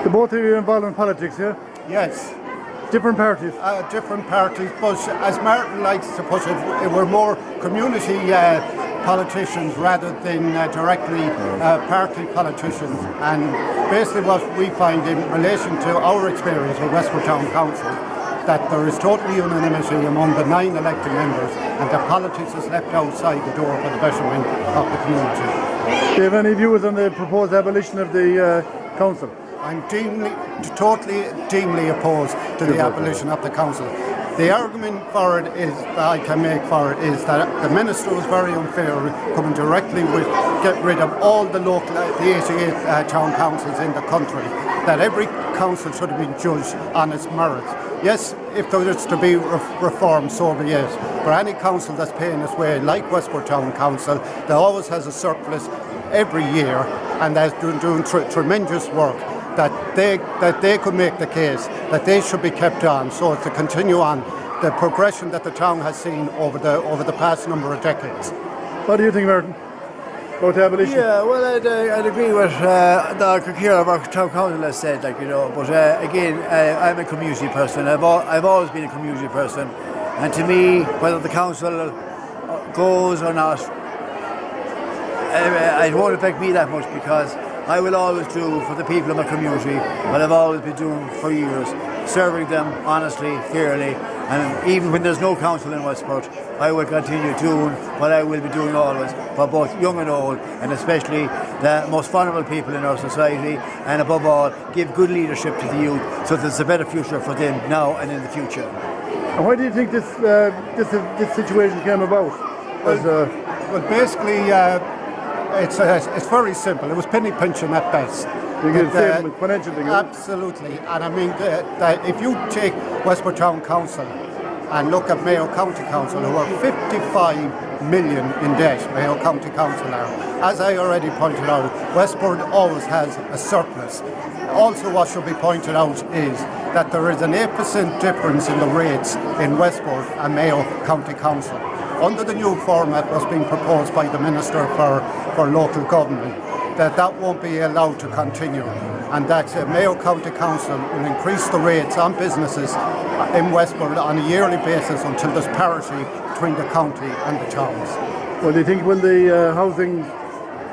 The both of you involved in politics, yeah? Yes. Different parties? Different parties, but as Martin likes to put it, we're more community politicians rather than directly party politicians. And basically what we find in relation to our experience with Westport Town Council, that there is total unanimity among the 9 elected members, and that politics is left outside the door for the betterment of the community. Do you have any views on the proposed abolition of the council? I'm totally opposed to the abolition of the council. The argument for it is that I can make for it is that the minister was very unfair, coming directly with get rid of all the local, the 88 town councils in the country. That every council should have been judged on its merits. Yes, if there is to be reform, so be it. But any council that's paying its way, like Westport Town Council, that always has a surplus every year, and that's doing tremendous work. That they could make the case that they should be kept on, so as to continue on the progression that the town has seen over the past number of decades. What do you think, Martin, about the abolition? Yeah, well, I'd agree with Dr. Keane of our town council has said, like, you know. But again, I'm a community person. I've always been a community person, and to me, whether the council goes or not, it won't affect me that much, because I will always do for the people of my community what I've always been doing for years, serving them honestly, fairly, and even when there's no council in Westport, I will continue doing what I will be doing always for both young and old, and especially the most vulnerable people in our society, and above all, give good leadership to the youth so there's a better future for them now and in the future. And why do you think this situation came about? Well, basically, it's very simple. It was penny pinching at best. You get the same financial thing. Absolutely. And I mean, if you take Westport Town Council and look at Mayo County Council, who are 55 million in debt, Mayo County Council are. As I already pointed out, Westport always has a surplus. Also, what should be pointed out is that there is an 8% difference in the rates in Westport and Mayo County Council. Under the new format was being proposed by the Minister for Local Government, that won't be allowed to continue, and that Mayo County Council will increase the rates on businesses in Westport on a yearly basis until there's parity between the county and the towns. Well, do you think will the housing,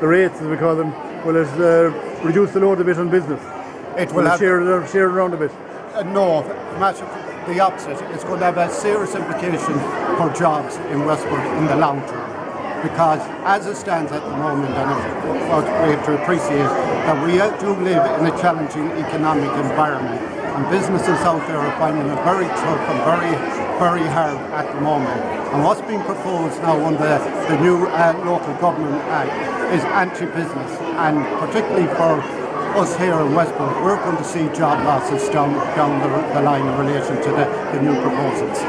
the rates as we call them, will it reduce the load a bit on business? It will share around a bit? No, the opposite. It's going to have a serious implication for jobs in Westport in the long term. Because as it stands at the moment, and what we have to appreciate, that we do live in a challenging economic environment, and businesses out there are finding it very tough and very hard at the moment. And what's being proposed now under the new Local Government Act is anti-business, and particularly for us here in Westport, we're going to see job losses down the line in relation to the new proposals.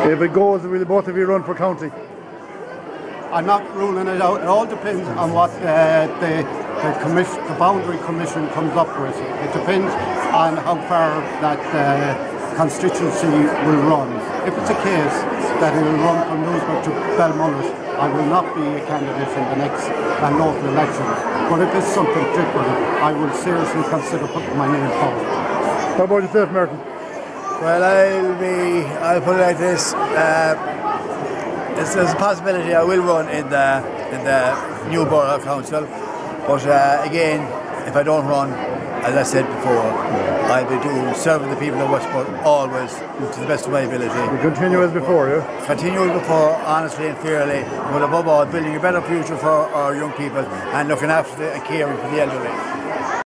If it goes, will both of you run for county? I'm not ruling it out. It all depends on what the boundary commission comes up with. It depends on how far that constituency will run. If it's a case that it will run from Newsburg to Belmullet, I will not be a candidate in the next local elections. But if it's something different, I will seriously consider putting my name forward. How about yourself, Martin? Well, I'll put it like this. There's a possibility I will run in the new Borough Council, but again, if I don't run, as I said before, I'll be serving the people of Westport always to the best of my ability. You continue as before, yeah? Continue as before, honestly and fairly, but above all, building a better future for our young people and looking after and caring for the elderly.